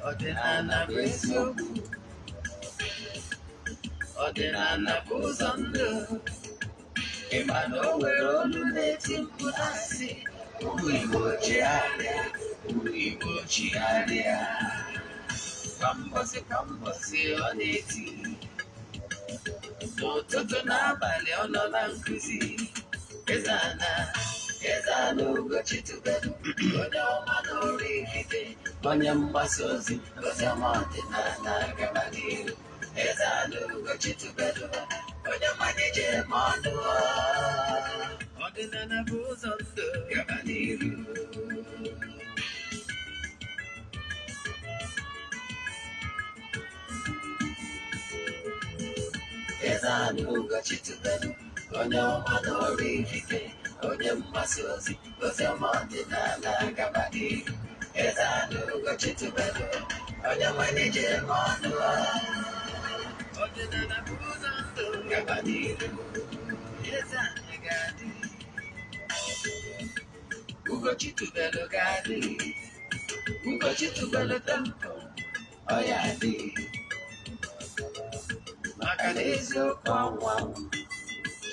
Ọdịnala bụ eziokwu, ọdịnala bụ ụzọ ndụ. Ịma na o nwere olu na-eti mkpu na-asị ụmụ Igbo chigharịa, ụmụ Igbo chigharịa. Kwa mbọsị ọ na-eti, n'ụtụtụ n'abalị ọ nọ na nkuzi. Eze-Ana Ugochi tubelu, onye ọma na oraifite, onye mgbasa ozi ọma ọdịnala gaba n'ihu. Eze-Ana Ugochi tubelu, onye mmanya je eme ọnụ. Ọdịnala bụ ụzọ ndụ gaba n'ihu. Eze-Ana Ugochi tubelu, onye ọma na oraifite, onye mgbasa ozi ọma ọdịnala gaba n'ihu. Eze-Ana Ugochi tubelu, onye mmanya je eme ọnụ. Ọdịnala bụ ụzọ ndụ gaba n'ihu. Eze-Ana ga-adị, Ugochi tubelu ga-adị, Ugochi tubelu tempo ọ ya adị. Maka na eziokwu ọnwa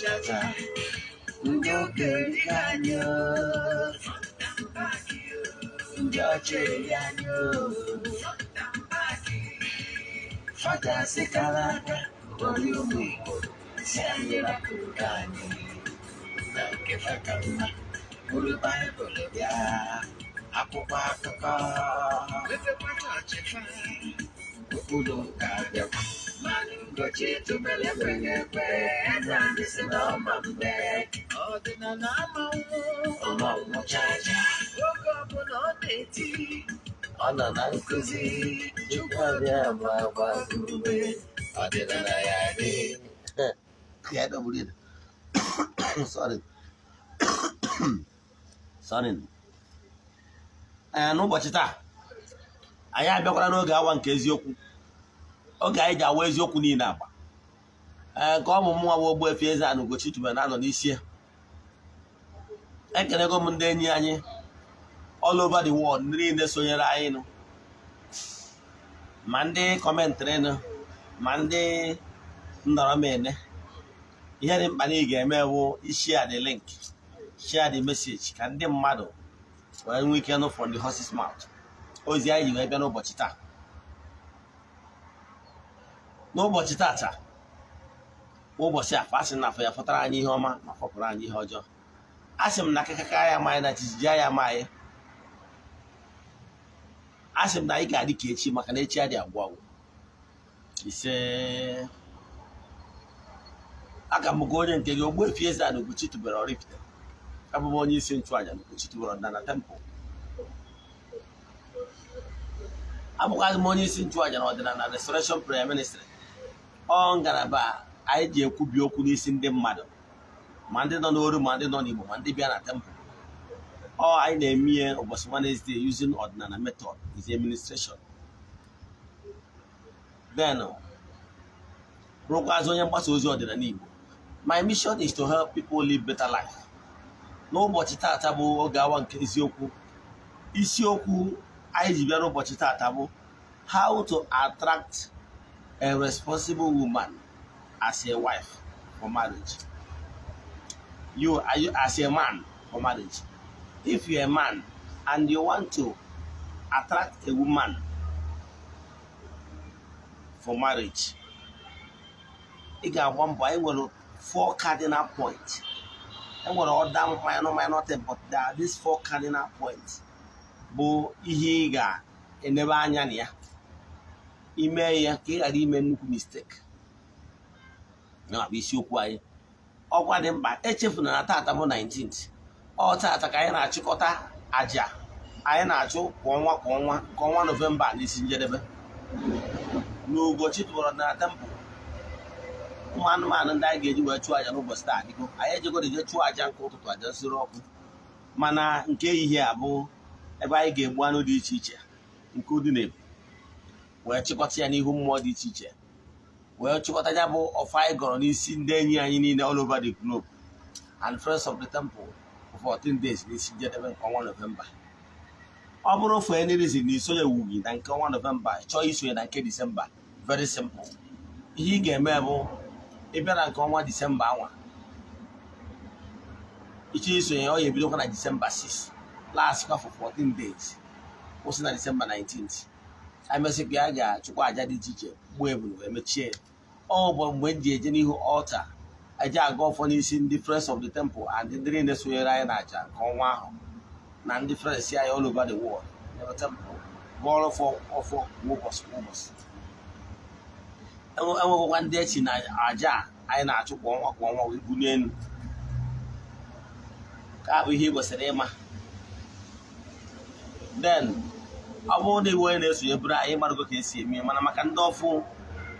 chacha ndị okenye anyị, ndị ọcha eri anyị, fada sikara aka onye ụmụ Igbo si anyị rapụrụ ka anyị na nke faka mma bụrụ Baịbụl bịa akwụkwọ akụkọ wepekwa chọọchị fa okpuru ụka bịakwa. Ugochi tubelu ekweghị ekwe, Eze-Ana si na ọma mgbe ọdịnala ọmanwụ chacha. Oge ọbụla ọ na-eti, ọ nọ na nkuzi. Chukwu abịa agba ume, ọdịnala ya dị. Sorry. N'ụbọchị taa anyị abịakwara n'oge awa nke eziokwu, oge anyị ji awa eziokwu niile agba. Nke ọmụmụ nwa bụ Ogbuefi EZE-ANA Ugochi tubelu na-anọ n'isi ya. Ekelego m ndị enyi anyị all over the world, ndị niile sonyere anyị nụ, ma ndị kọmentrị nụ, ma ndị ndọrọ m ene. Ihe dị mkpa na ị ga-eme bụ share the link, share the message, ka ndị mmadụ wee nwee ike nụ from the horse's mouth ozi anyị ji wee bịa n'ụbọchị taa. N'ụbọchị tata ụbọchị afọ, asị m na afọ ya fọtara anyị ihe ọma ma fọpụrụ anyị ihe ọjọọ. Asị m na akịkaka ya amaghị na jijiji ya amaghị. Asị m na anyị ga-adị ka echi, maka na echi adị agwụ agwụ. Ise aga m gwa onye nke gị, Ogbuefi EZE-ANA Ugochi tubelu oraifite. Abụ m onye isi nchụaja na Ugochi tubelu na temple. abụkwaghị m onye isi nchụaja na ọdịnala restoration prayer ministry. Ọ ngalaba anyị ji ekwubi okwu n'isi ndị mmadụ, ma ndị nọ n'Oru ma ndị nọ n'Igbo ma ndị bịa na temple. Ọ anyị na-eme ihe ụbọchị Wednesday using ọdịnala method is administration. Then bụrụkwazị onye mgbasa ozi ọdịnala Igbo. My mission is to help people live better life. N'ụbọchị taata bụ oge awa nke eziokwu. Isiokwu anyị ji bịa n'ụbọchị taata bụ how to attract a responsible woman as a wife for marriage. You as a man for marriage. If you're a man and you want to attract a woman for marriage, ị ga-agba mbọ. Anyị nwere 4 cardinal points. E nwere other minor thing, but these 4 cardinal points bụ ihe ị ga-enebe anya na ya. Ime ya ka ị ghara ime nnukwu mistake. Na bụ isiokwu anyị. Ọkwa dị mkpa, echefuna na taata bụ 19th. Ọ taata ka anyị na-achịkọta aja anyị na-achụ kwa ọnwa Novemba n'isi njedebe. N'Ugochi tụrụ na temple. Ụmụ anụmanụ ndị anyị ga-eji wee chụọ aja n'ụbọchị taa dịgo. Anyị ejegoro je chụọ aja nke ụtụtụ, aja nsure ọkụ. Mana nke ehihie abụ ebe anyị ga-egbu anụ dị iche iche nke ụdị na-ebu, wee chịkọta ya n'ihu mmụọ dị iche iche, wee chịkọta ya bụ ọfọ anyị gọrọ n'isi ndị enyi anyị niile all over the globe and friends of the temple for 14 days n'isi njedebe nke ọnwa Novemba. Ọ bụrụ for any reason na isonye wughị na nke ọnwa Novemba, chọọ isonye na nke Disemba, very simple. Ihe ị ga-eme bụ ịbịa na nke ọnwa Disemba anwa, iche isonye ọ ya ebidokwa na Disemba 6, last for 14 days, kwụsị na Disemba 19th. Emesịkwa ya ga-achụkwa aja dị iche iche, gbuo ebulu wee mechie. Ọ bụ mgbe m ji eje n'ihu altar eje aga ọfọ n'isi ndị friends of the temple and ndị niile sonyere anyị na aja nke ọnwa ahụ na ndị friends anyị all over the world na temple bụ ọrụ ọfọ ụbọchị. Enwekwa ndị echi na aja anyị na-achụ kwa ọnwa wee bu n'elu. Ka bụ ihe ị kwesịrị ịma. Then ọ bụrụ na iwu onye na-esonye bụrụ anyị marago ka esi eme, mana maka ndị ọfụ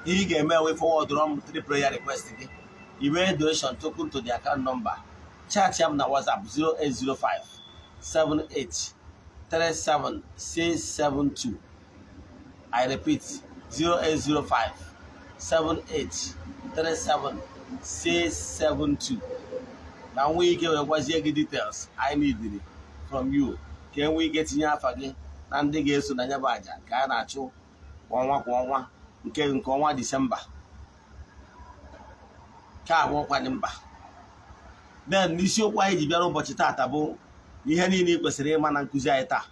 ihe ị ga-eme wee forward m 3 prayer request gị. Iwe donation token to the account number. Chat ya m na WhatsApp 0805 78 37 672. I repeat 0805 78 37 672. Na nwee ike wee gwazie gị details I need from you ka enwee ike tinye afa gị na ndị ga-eso na ya bụ aja ka a na-achụ kwa ọnwa nke ọnwa Disemba. Ka abụọkwa dị mkpa. Then n'isiokwu anyị ji bịara ụbọchị taata bụ ihe niile ị kwesịrị ịma na nkụzi anyị taa.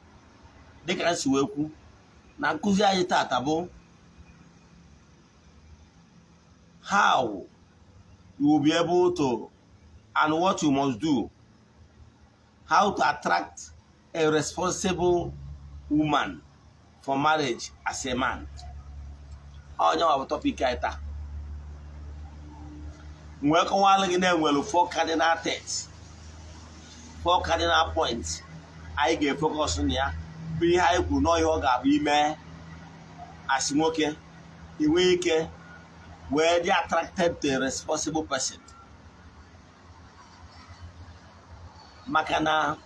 Dịka nsi wee kwu na nkụzi anyị taata bụ how you will be able to and what you must do, how to attract a responsible woman for marriage as a man. Onye bụ topic anyị taa. Mgbe kọwalụ gị na-enwere 4 cardinal texts, 4 cardinal points anyị ga-efocus na ya bụ ihe anyị kwuru n'ihe ọ ga-abụ ime asị nwoke inwe ike wee dị attracted to a responsible person. Maka na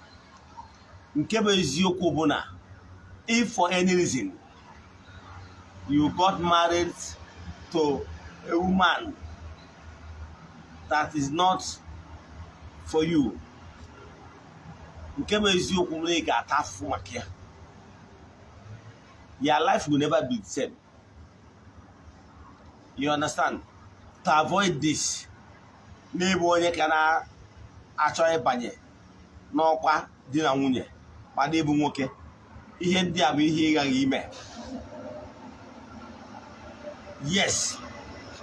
nke bụ eziokwu bụ na if for any reason you got married to a woman that is not for you, nke bụ eziokwu m na ị ga-ata afụfụ maka ya. Your life will never be the same. You understand? To avoid this, n'ebe onye ka na-achọ ịbanye n'ọkwa di na nwunye ma n'ebu nwoke, ihe ndị a bụ ihe ị gaghị ime. Yes,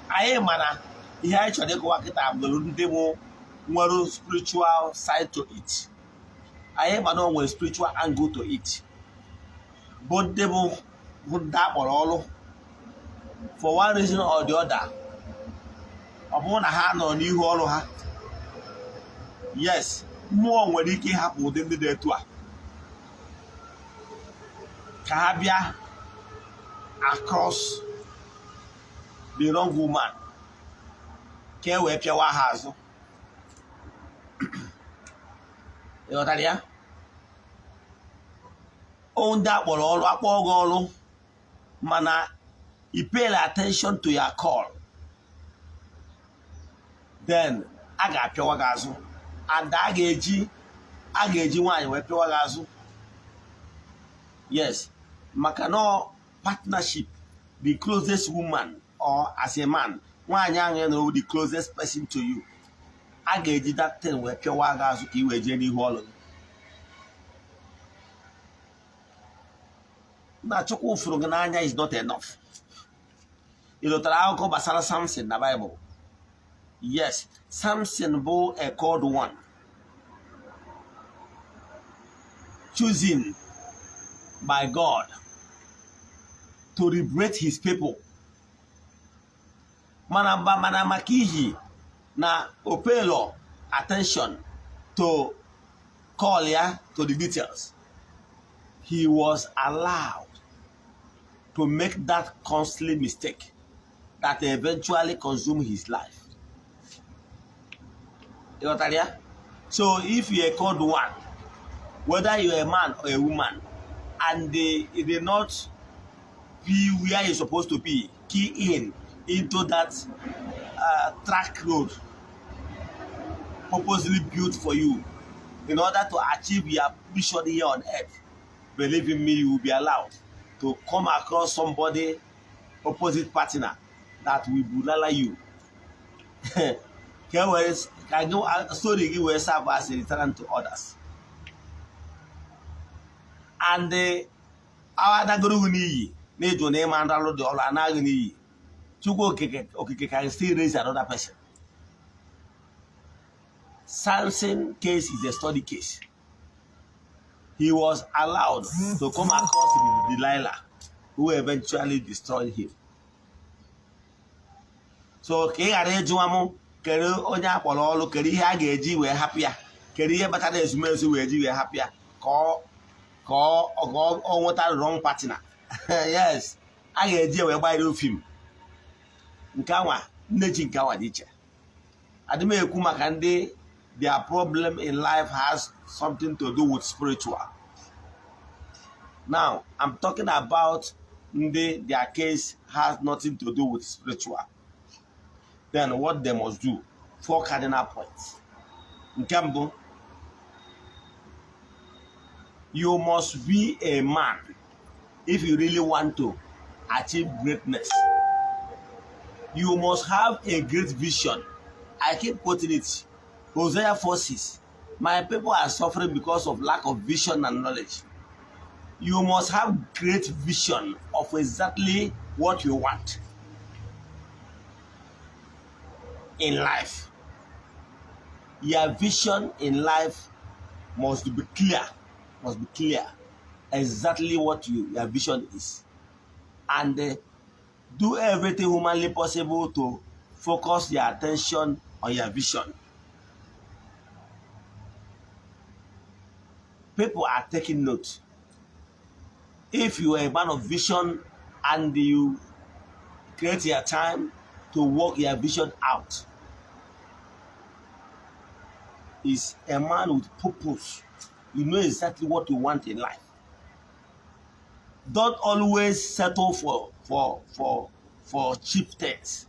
anyị mana ihe anyị chọrọ ịkọwa kịta bụ ndị bụ nwere spiritual side to it. Anyị mana o nwere spiritual angle to it. Bụ ndị bụ ndị akpọrọ ọrụ for one reason or the other. Ọ bụrụ na ha nọ n'ihu ọrụ ha, yes, mmụọ nwere ike ịhapụ ụdị ndị dị etu a ka ha bịa across the wrong woman. Ke wee pịawa ha azụ. Ịghọtara ya? Ndị akpọrọ ọrụ akpọ gị ọrụ mana you pay attention to your call, then a ga-apịawa gị azụ, and a ga-eji nwaanyị wee pịawa gị azụ. Yes, maka no partnership, the closest woman or as a man, nwaanyị ahụ na the closest person to you, a ga-eji that thing wee pịawa gị azụ ka i wee jee n'ihu ọlụ gị. Na Chukwu fụrụ gị n'anya is not enough. Ị lụtara akụkọ gbasara Samson na Bible? Yes, Samson bụ a called one, chosen by God to liberate his people. Mana maka ihi na opelo attention to call ya to the details, he was allowed to make that costly mistake that eventually consumed his life. You know what I mean? So if you're called one, whether you're a man or a woman, and they did not be where you're supposed to be, key into that track road purposely built for you in order to achieve your mission here on earth, believe in me, you will be allowed to come across somebody, opposite partner, that will bulala you. Can go a story give will serve as a deterrent to others. And our daguru ni need to name and download the all anagni to go okay can still raise another person. Samson case is a study case. He was allowed to come across with Delilah, who eventually destroyed him. So, ke arejuamu kere onye akpọrọ ọrụ kere ihe a ga-eji wee hapịa, kere ihe batara ezumezu wee ji wee hapịa ka ọ nweta wrong partner. Yes, a ga-eji wee gbanyere film. Nke anwa nneji nke anwa dị iche. Adị m ekwu maka ndị their problem in life has something to do with spiritual. Now, I'm talking about their case has nothing to do with spiritual. Then what they must do, 4 cardinal points. Nkembu, you must be a man if you really want to achieve greatness. You must have a great vision. I keep quoting it. Hosea 4:6. My people are suffering because of lack of vision and knowledge. You must have great vision of exactly what you want in life. Your vision in life must be clear. Exactly what your vision is. And do everything humanly possible to focus your attention on your vision. People are taking note. If you are a man of vision and you create your time to work your vision out, is a man with purpose. You know exactly what you want in life. Don't always settle for cheap things.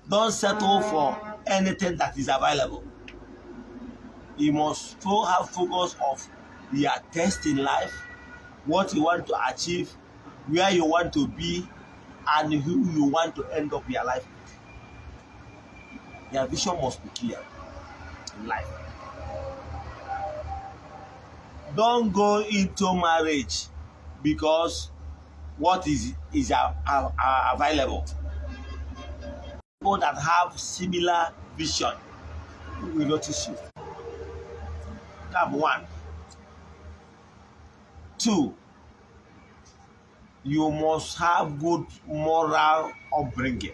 Don't settle for anything that is available. You must still have focus of your taste in life, what you want to achieve, where you want to be, and who you want to end up your life with. Your vision must be clear in life. Don't go into marriage because what is available. People that have similar vision will notice you. That's 1. 2, you must have good moral upbringing.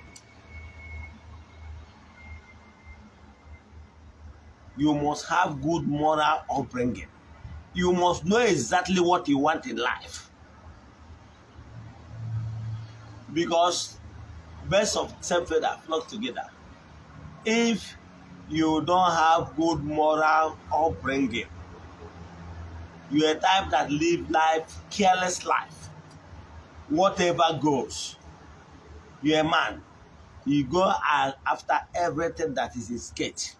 You must have good moral upbringing. You must know exactly what you want in life. because birds of same feather flock together. If you don't have good moral upbringing, you're a type that live life, careless life, whatever goes. You're a man. You go after everything that is in sketch.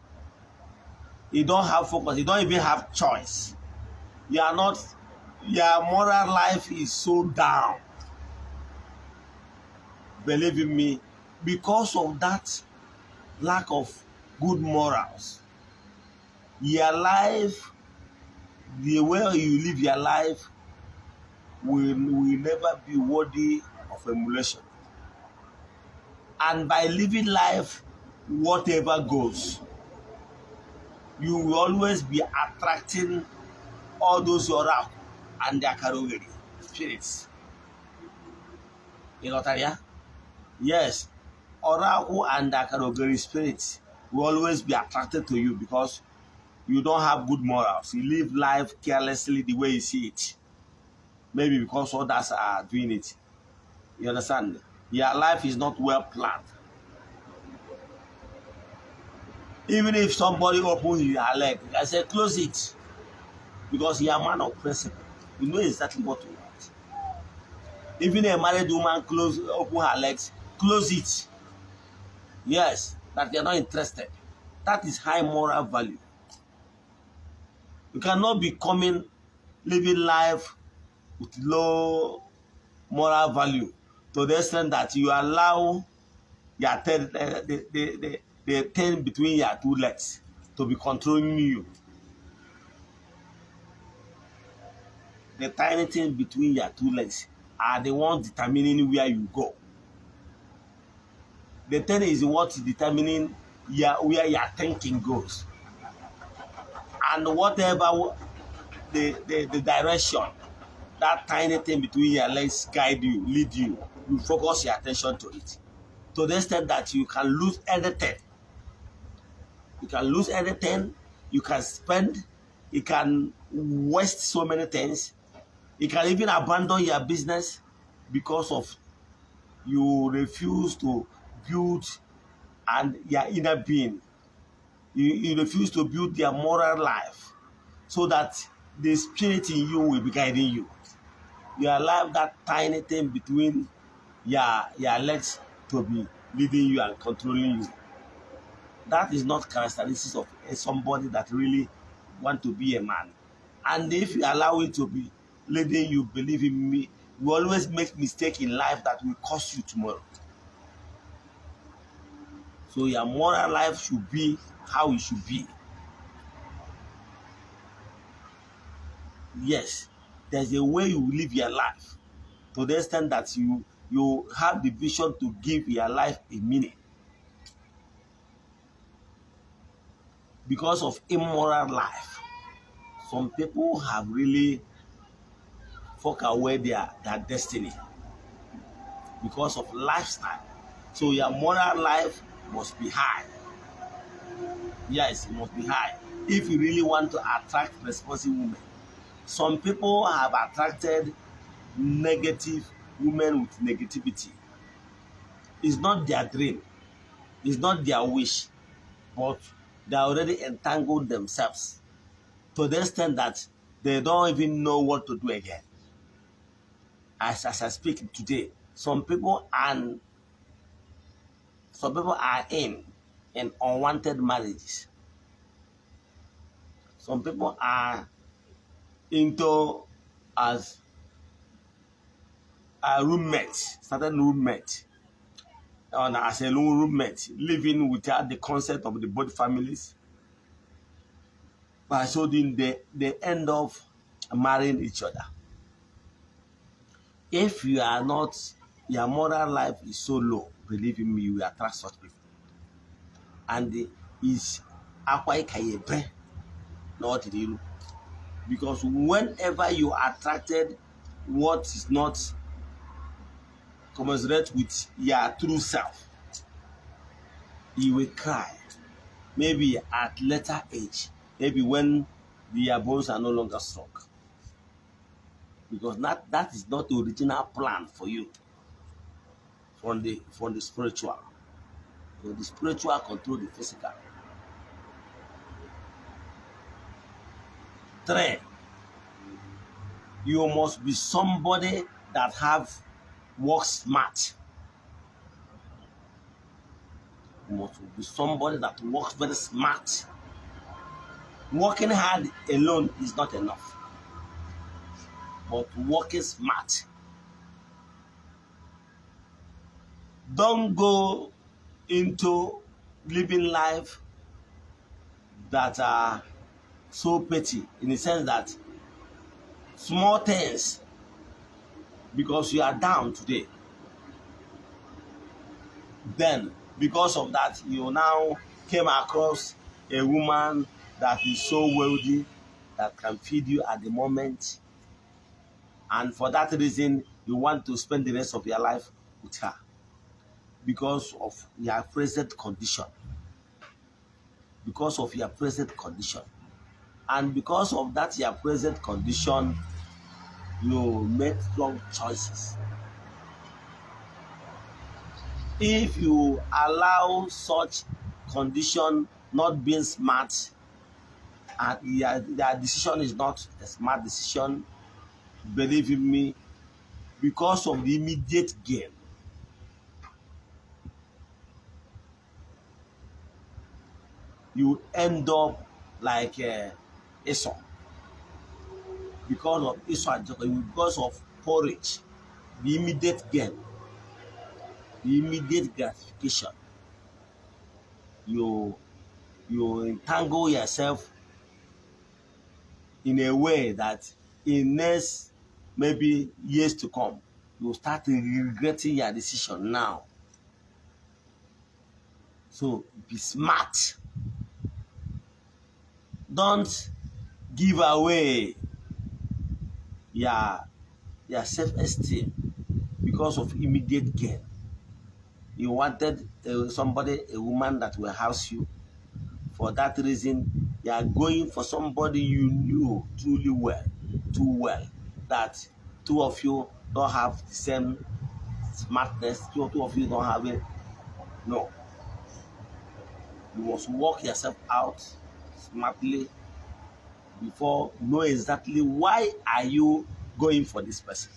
You don't have focus. You don't even have choice. You are not. Your moral life is so down. Believe in me, because of that lack of good morals, your life, the way you live your life, will never be worthy of emulation. And by living life, whatever goes, you will always be attracting all those oraku and their category spirits. You know what I mean? Yes, oraku and their category spirits will always be attracted to you because you don't have good morals. You live life carelessly the way you see it. Maybe because others are doing it. You understand? Your life is not well planned. Even if somebody opens your leg, I say close it. Because you are a man of principle. You know exactly what you want. Even a married woman open her legs, close it. Yes, that they are not interested. That is high moral value. You cannot be living life with low moral value to the extent that you allow your the thing between your two legs to be controlling you. The tiny thing between your two legs are the ones determining where you go. The thing is what is determining where your thinking goes. And whatever the direction, that tiny thing between your legs guide you, lead you, you focus your attention to it. To the extent that you can lose anything. You can lose anything, you can spend, you can waste so many things. You can even abandon your business because of you refuse to build and your inner being. You refuse to build their moral life so that the spirit in you will be guiding you. You allow that tiny thing between your legs to be leading you and controlling you. That is not characteristics of somebody that really want to be a man. And if you allow it to be leading you, believe in me, you always make mistake in life that will cost you tomorrow. So your moral life should be how it should be. Yes, there's a way you live your life to the extent that you have the vision to give your life a meaning. Because of immoral life, some people have really fuck away their destiny because of lifestyle. So your moral life must be high. Yes, it must be high if you really want to attract responsible women. Some people have attracted negative women with negativity. It's not their dream, it's not their wish, but they already entangled themselves to the extent that they don't even know what to do again. As I speak today, some people are in unwanted marriages. Some people are into as a roommate, started roommate, and as a lone roommate, living without the consent of the both families. By so doing, they end up marrying each other. If you are not, your moral life is so low, believe in me, you will attract such people. And is akwai kayepe, not real. Because whenever you are attracted what is not commensurate with your true self, you will cry. Maybe at later age, maybe when your bones are no longer strong. Because that is not the original plan for you. from the spiritual. So the spiritual control the physical. 3, you must be somebody that have work smart. You must be somebody that works very smart. Working hard alone is not enough, but working smart. Don't go into living life that are so petty, in the sense that small things, because you are down today, then because of that you now came across a woman that is so wealthy that can feed you at the moment, and for that reason you want to spend the rest of your life with her because of your present condition, and because of that your present condition you make wrong choices. If you allow such condition not being smart, and their decision is not a smart decision, believe me, because of the immediate gain, you end up like Esau. Because of Esau, because of porridge, the immediate gain, the immediate gratification, you entangle yourself in a way that in next maybe years to come, you start regretting your decision now. So be smart. Don't give away your self-esteem because of immediate gain. You wanted a woman that will house you. For that reason, you are going for somebody you knew too well, that two of you don't have the same smartness, two of you don't have it. No. You must work yourself out smartly before you know exactly why are you going for this person.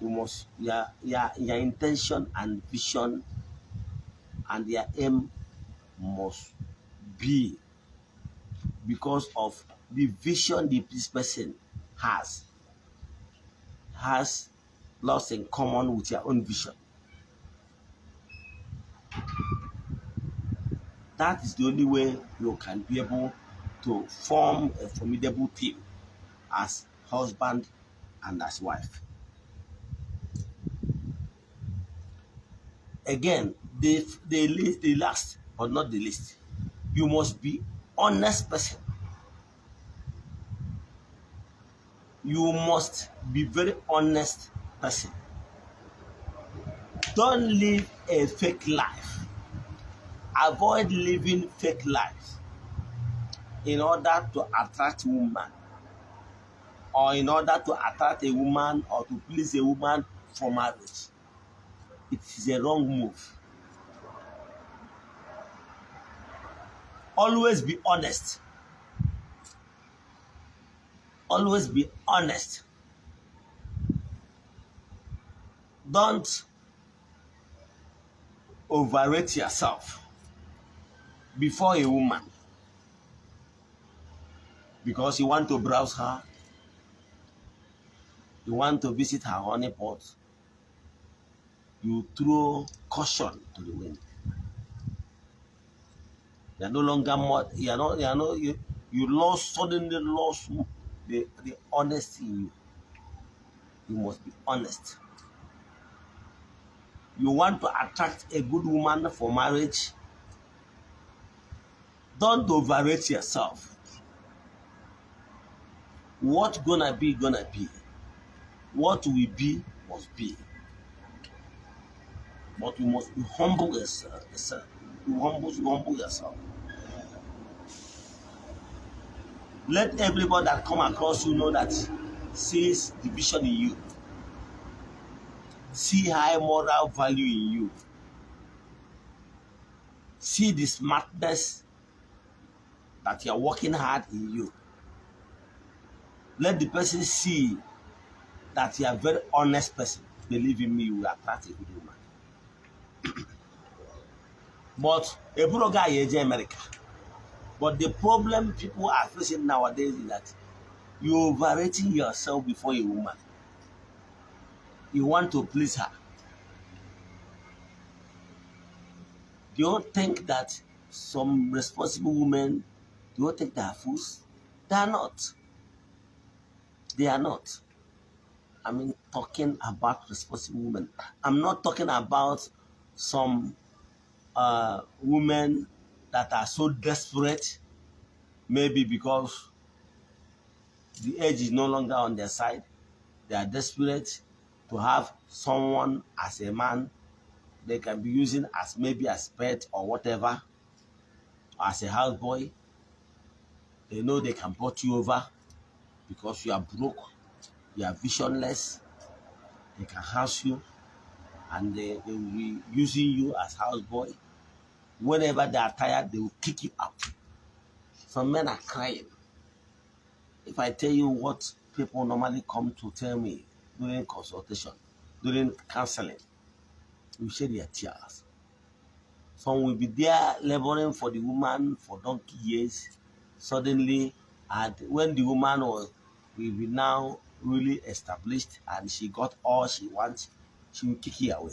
You must, your intention and vision and your aim must be because of the vision this person has lots in common with your own vision. That is the only way you can be able to form a formidable team as husband and as wife. Again, the last but not the least, you must be honest person. You must be very honest person. Don't live a fake life. Avoid living fake lives in order to attract woman, or in order to attract a woman or to please a woman for marriage. It is a wrong move. Always be honest. Always be honest. Don't overrate yourself before a woman because you want to browse her, you want to visit her honeypot. You throw caution to the wind. You are no longer more. You suddenly lost the honesty in you. You must be honest. You want to attract a good woman for marriage. Don't overrate yourself. What's gonna be, gonna be. What will be, must be. But you must be humble yourself. You humble yourself. Let everybody that come across you know that sees the vision in you. see high moral value in you, see the smartness that you are working hard in you. Let the person see that you are a very honest person. Believe in me, you will attract a good woman. But a pro guy is America. But the problem people are facing nowadays is that you're overrating yourself before a woman. You want to please her. Do you think that some responsible women, do you think they are fools? They are not. They are not. I mean, talking about responsible women. I'm not talking about some women that are so desperate, maybe because the age is no longer on their side. They are desperate to have someone as a man they can be using as maybe as pet or whatever, as a houseboy. They know they can put you over because you are broke, you are visionless. They can house you and they will be using you as houseboy. Whenever they are tired, they will kick you out. Some men are crying. If I tell you what people normally come to tell me during consultation, during counseling, you shed their tears. Some will be there laboring for the woman for donkey years. Suddenly, and when the woman will be now really established and she got all she wants, she will kick you away,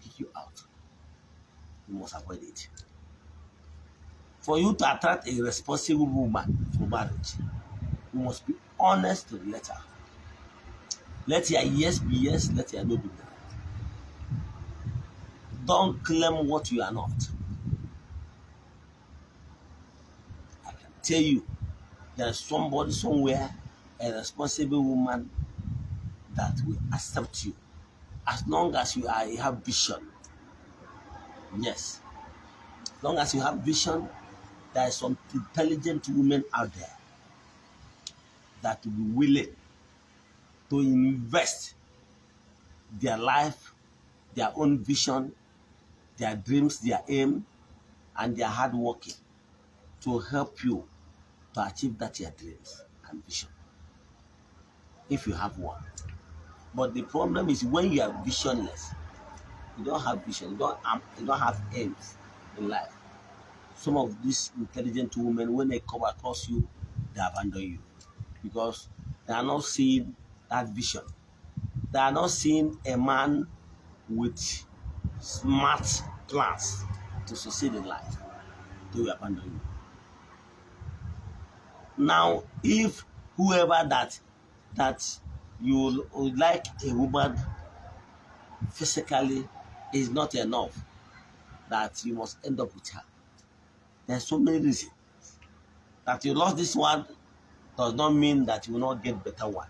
kick you out. You must avoid it. For you to attract a responsible woman for marriage, you must be honest to the letter. Let your yes be yes, let your no be no. Don't claim what you are not. I can tell you, there's somebody somewhere, a responsible woman that will accept you as long as you have vision. Yes. As long as you have vision, there are some intelligent women out there that will be willing to invest their life, their own vision, their dreams, their aim, and their hard working to help you to achieve that your dreams and vision. If you have one. But the problem is when you are visionless, you don't have vision, you don't have aims in life. Some of these intelligent women, when they come across you, they abandon you because they are not seeing that vision. They are not seeing a man with smart plans to succeed in life. They will abandon you. Now, if whoever that you would like a woman physically is not enough, that you must end up with her. There's so many reasons. That you lost this one does not mean that you will not get better one.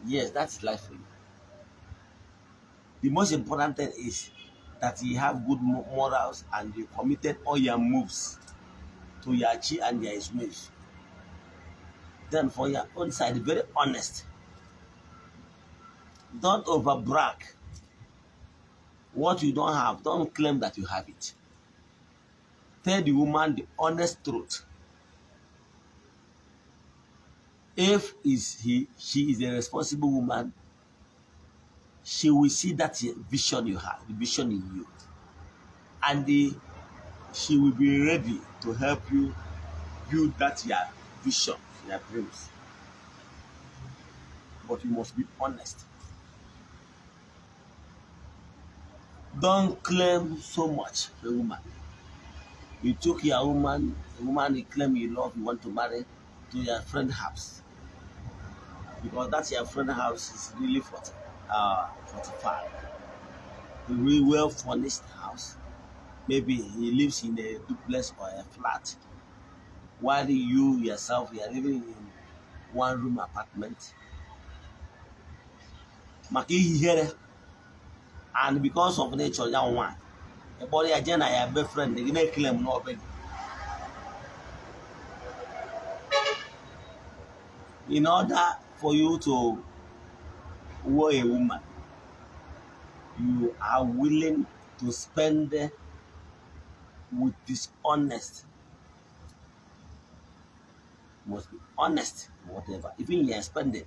Yes, that's life for you. The most important thing is that you have good morals and you committed all your moves to your chi and your ismails. Then for your own side, very honest. Don't overbrag what you don't have. Don't claim that you have it. Tell the woman the honest truth. If she is a responsible woman, she will see that vision you have, the vision in you. And she will be ready to help you build that your vision, your dreams. But you must be honest. Don't claim so much a woman. You took your woman, a woman you claim you love, you want to marry, to your friend's house. Because that's your friend's house is really 45. A really well furnished house. Maybe he lives in a duplex or a flat. While you yourself, you are living in one-room apartment. And because of nature, young one, a body agenda, your best friend, they didn't claim no baby. In order for you to woo a woman, you are willing to spend with dishonest. You must be honest, whatever. Even you are spending.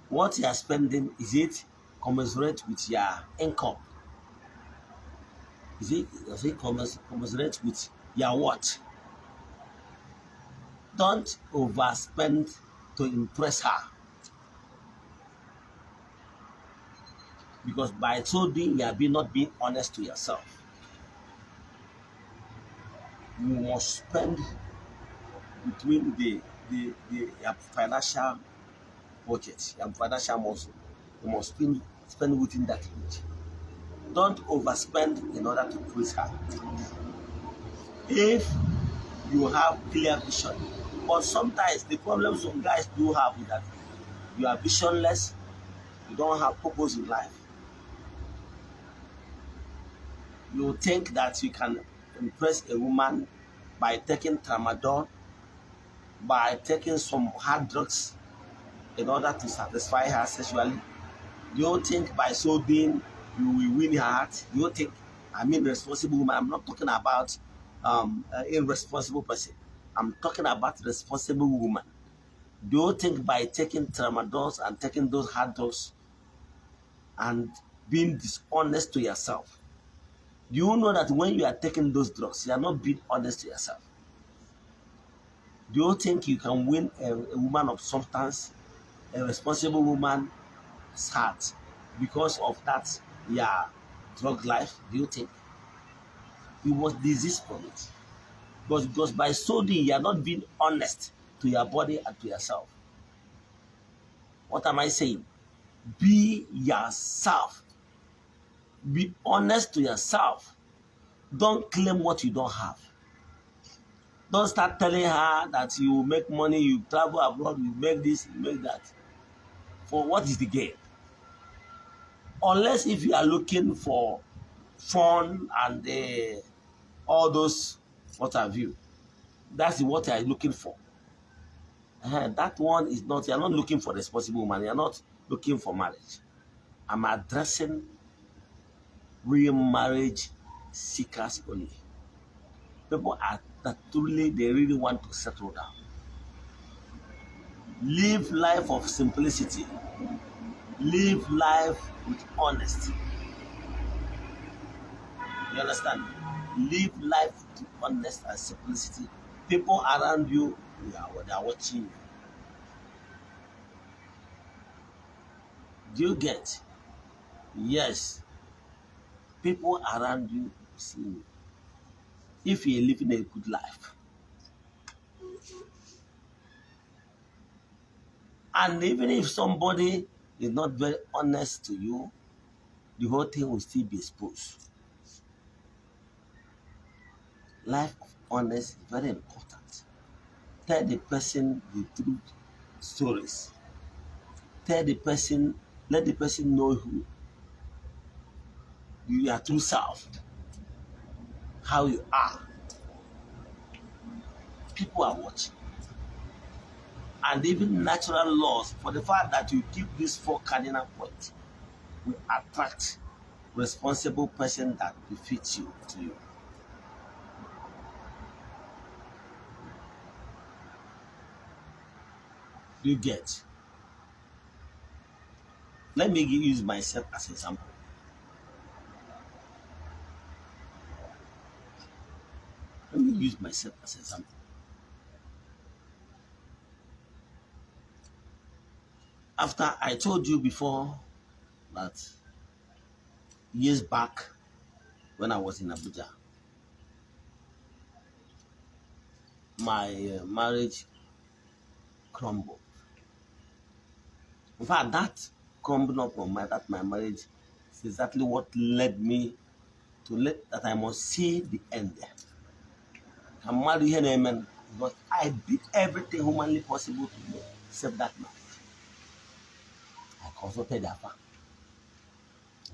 What you are spending, is it commensurate with your income? Is it commensurate with your what? Don't overspend to impress her. Because by so doing, you are not being honest to yourself. You must spend between your financial budget, your financial muscle. You must spend within that range. Don't overspend in order to please her. If you have clear vision, but sometimes the problem some guys do have is that you are visionless, you don't have purpose in life. You think that you can impress a woman by taking tramadol, by taking some hard drugs in order to satisfy her sexually. You think by so doing you will win her heart. You think, responsible woman. I'm not talking about irresponsible person. I'm talking about responsible woman. Do you think by taking tramadols and taking those hard drugs and being dishonest to yourself, do you know that when you are taking those drugs, you are not being honest to yourself? Do you think you can win a woman of substance, a responsible woman's heart because of that, drug life? Do you think? You must desist from it. Because by so doing, you are not being honest to your body and to yourself. What am I saying? Be yourself. Be honest to yourself. Don't claim what you don't have. Don't start telling her that you make money, you travel abroad, you make this, you make that. For what is the gain? Unless if you are looking for fun and all those, what have you. That's what you are looking for. That one is not, you're not looking for a responsible woman. You're not looking for marriage. I'm addressing real marriage seekers only. People are that truly, they really want to settle down. Live life of simplicity. Live life with honesty. You understand? Live life with honesty and simplicity. People around you, they are watching you. Do you get? Yes. People around you see you. If you're living a good life. And even if somebody is not very honest to you, the whole thing will still be exposed. Life of honesty is very important. Tell the person the truth stories. Tell the person, let the person know who you are, true self, how you are. People are watching. And even natural laws, for the fact that you keep these 4 cardinal points, will attract responsible person that befits you to you. You get? Let me use myself as an example. Let me use myself as an example. After I told you before that years back when I was in Abuja, my marriage crumbled. In fact, that crumbling up of my marriage is exactly what led me to that I must see the end there. I'm married here, amen, because I did everything humanly possible to do except that marriage. I consulted the Afa.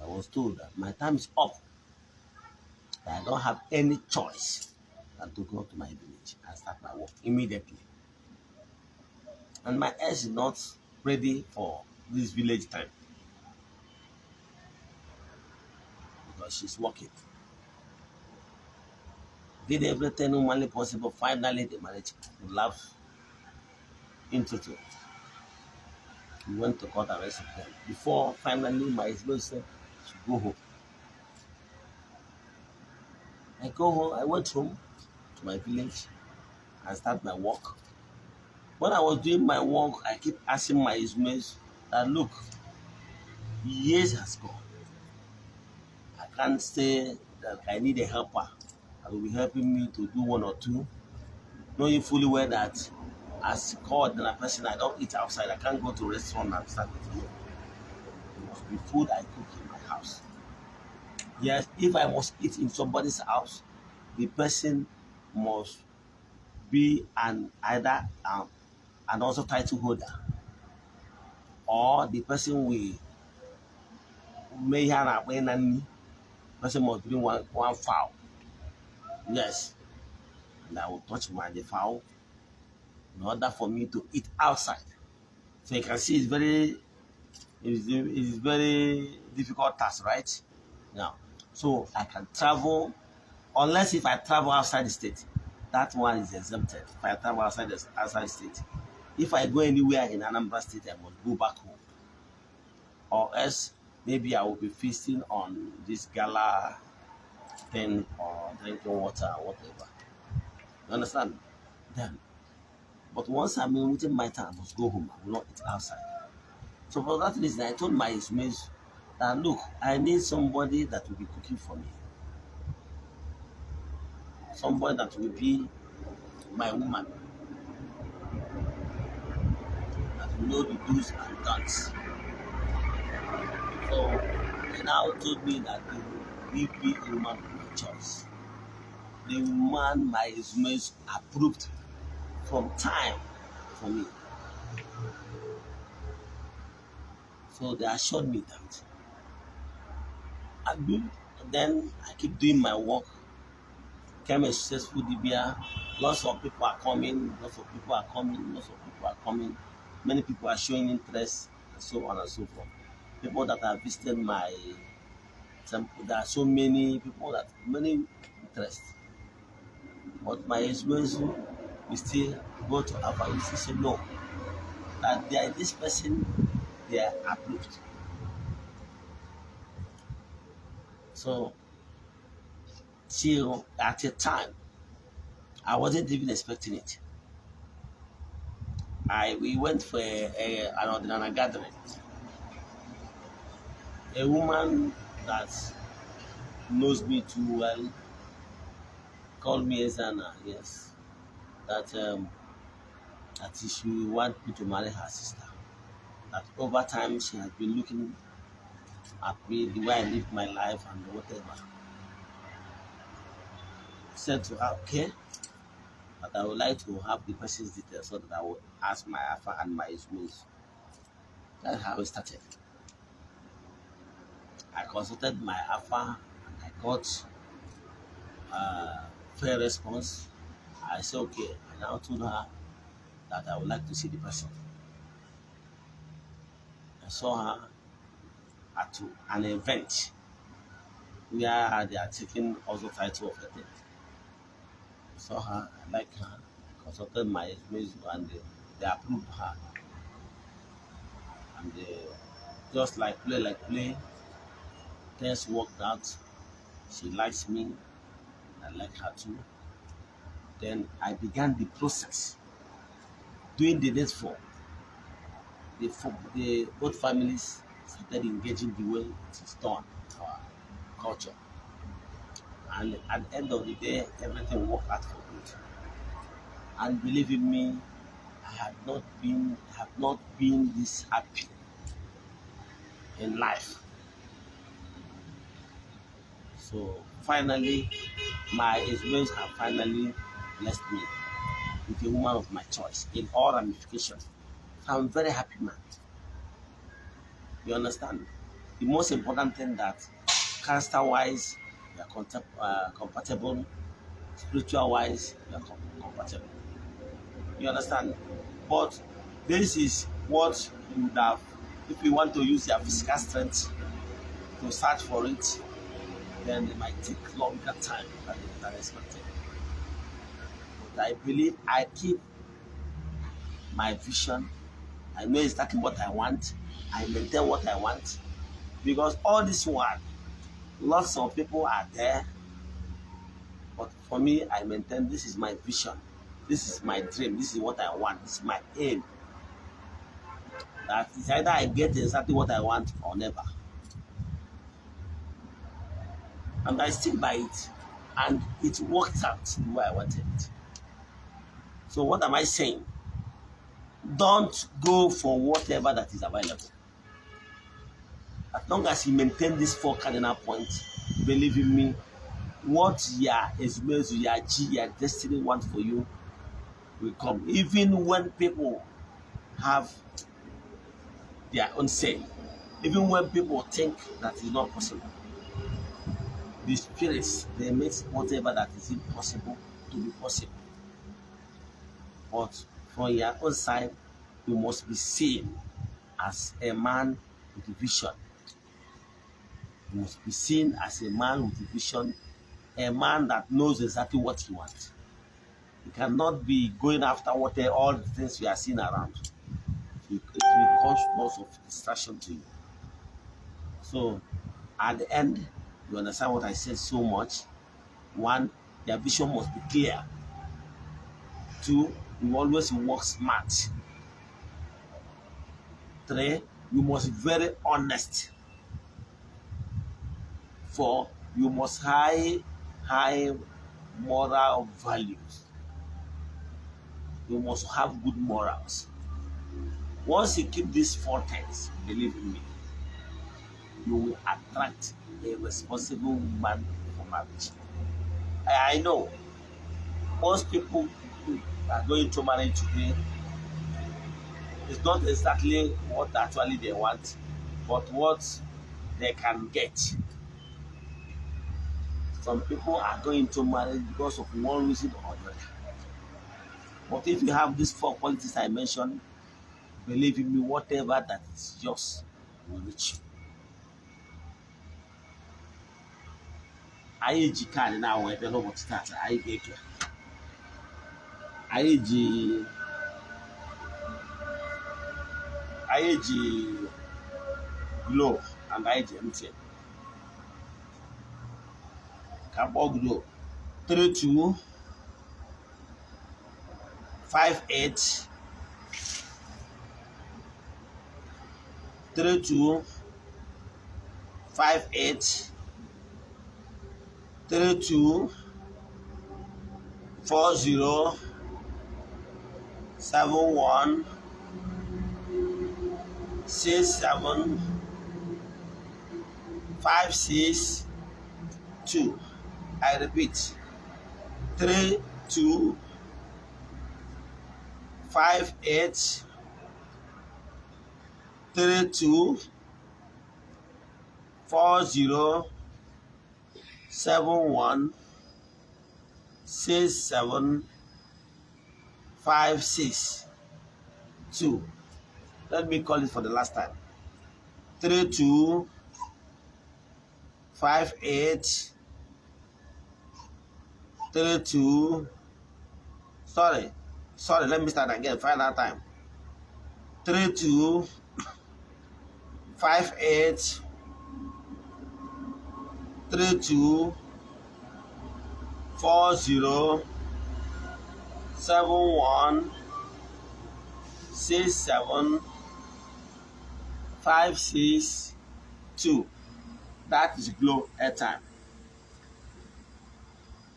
I was told that my time is up. That I don't have any choice than to go to my village and start my work immediately. And my ex is not ready for this village time. because she's working. Did everything humanly possible. Finally, the marriage collapsed into two. We went to court and rest of them. Before finally my husband said she go home. I go home, I went home to my village and start my work. When I was doing my work, I keep asking my husband that look, years has gone. I can't say that I need a helper that will be helping me to do one or two, knowing fully well that as God and a person, I don't eat outside. I can't go to a restaurant and start eating. It must be food I cook in my house. Yes, if I must eat in somebody's house, the person must be either an also title holder, or the person may have a person must bring one fowl. Yes, and I will touch the fowl in order for me to eat outside. So you can see it's very difficult task, right? Now, so I can travel, unless if I travel outside the state, that one is exempted. If I travel outside the state, if I go anywhere in Anambra State, I must go back home, or else maybe I will be feasting on this gala thing or drinking water or whatever. You understand? Then, but once I'm within my time, I must go home. I will not eat outside. So for that reason, I told my mates that look, I need somebody that will be cooking for me. Somebody that will be my woman, that will know the do's and don'ts. So they now told me that they will give me a woman of my choice. The woman my mates approved from time for me. So they assured me that. Then I keep doing my work. Became a successful DBA. Lots of people are coming. Many people are showing interest, and so on and so forth. People that have visited there are so many people that many interest. But my husband will still go to Alpha. He still say no. That this person, they are approved. So till at a time, I wasn't even expecting it. We went for an gathering. A woman that knows me too well called me EZE-ANA, yes. That she want me to marry her sister. That over time she has been looking at me, the way I live my life and whatever. I said to her, okay, but I would like to have the person's details so that I will ask my Alpha and my Ismails. That's how it started. I consulted my Alpha and I got fair response. I said, okay, I now told her that I would like to see the person. I saw her at an event where they are taking also title of the thing. I saw her, I like her, consulted my mates and they approved her. And just like play, things worked out. She likes me, I like her too. Then I began the process, doing the needful. Both families started engaging the way it is done in our culture. And at the end of the day, everything worked out for good. And believe in me, I have not been this happy in life. So finally, my husbands have finally blessed me with a woman of my choice in all ramifications. So I'm very happy, man. You understand? The most important thing that character-wise, we are compatible, spiritual-wise, we are compatible. You understand? But this is what you would have, if you want to use your physical strength to search for it, then it might take longer time than expected. But I believe I keep my vision. I know exactly what I want. I maintain what I want. Because all this one, lots of people are there. But for me, I maintain this is my vision. This is my dream. This is what I want. This is my aim. That is either I get exactly what I want or never. And I stick by it. And it worked out the way I wanted it. So what am I saying? Don't go for whatever that is available. As long as you maintain these 4 cardinal points, believe in me, what your experience, your destiny wants for you will come. Even when people have their own say, even when people think that is not possible, the spirits, they make whatever that is impossible to be possible. But from your own side, you must be seen as a man with a vision. You must be seen as a man with a vision, a man that knows exactly what he wants. You cannot be going after all the things we are seeing around. It will cause lots of distraction to you. So, at the end, you understand what I said so much. 1, your vision must be clear. 2, you always work smart. 3, you must be very honest. 4, you must high moral values. You must have good morals. Once you keep these 4 things, believe in me, you will attract a responsible woman for marriage. I know most people who are going to marry today, it's not exactly what actually they want, but what they can get. Some people are going to marry because of one reason or another. But if you have these 4 qualities I mentioned, believe in me, whatever that is yours will reach you. Anyị ji kaadị na-awa ebe n'ụbọchị tata anyị ga-eke. Anyị ji glow and anyị ji MTN. Ka kpọọ glow 32 58 32 58 32 40 71 67 562. I repeat, 32 58 32 40 71 67 562. Let me call it for the last time. 32 58 32. Sorry, let me start again. Final time. 32 58 32 40 71 67 562. That is Glow airtime.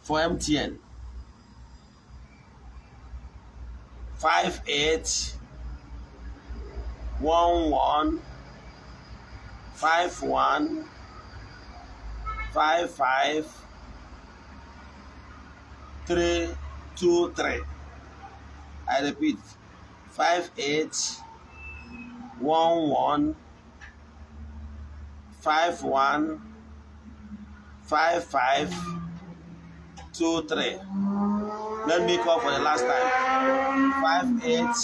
For MTN, 58 11 51 55 323. I repeat, 58 11 51 55 23. Let me call for the last time. 58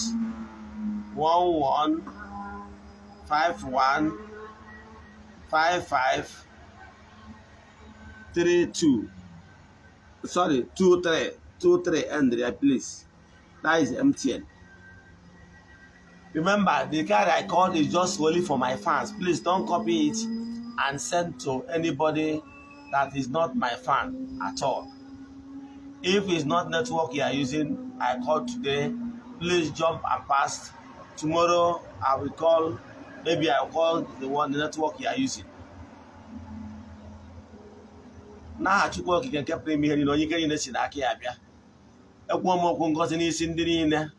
11 51 55 32. Sorry, 23 Andrea, please. That is MTN. Remember, the card I called is just only for my fans. Please don't copy it and send to anybody that is not my fan at all. If it's not network you are using, I called today. Please jump and pass. Tomorrow I will call. Maybe I'll call the network you are using. Now I took work you can keep me here. You know you can see that here. One more congotin is in the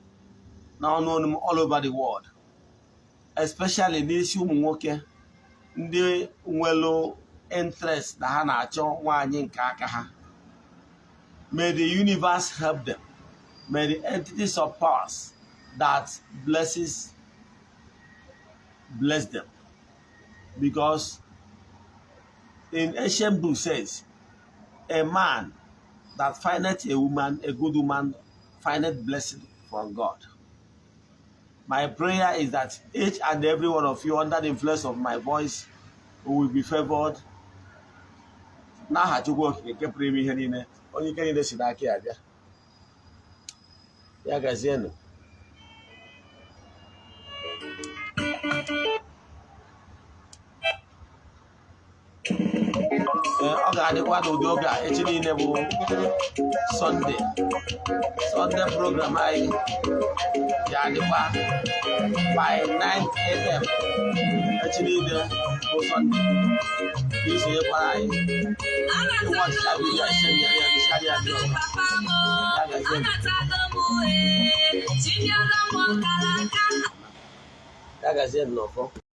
now known all over the world, especially this human worker. The well interest that Hana Chon one in Kakaha. May the universe help them. May the entities of powers that bless them. Because in ancient book says, a man that findeth a woman, a good woman, findeth blessing from God. My prayer is that each and every one of you under the influence of my voice will be favored. Now I to work in keep me here in only can you see that here. Yeah, guys, you know. Ọ ga-adịkwa n'ụdị oge a echi niile bụ Sunday program anyị ga-adịkwa by 9 a.m. echi niile bụ Sunday isonyekwara anyị ịgwa ọchịcha vidiyo ise nyere ya nchari adị ọma ya gazie n'ọfọ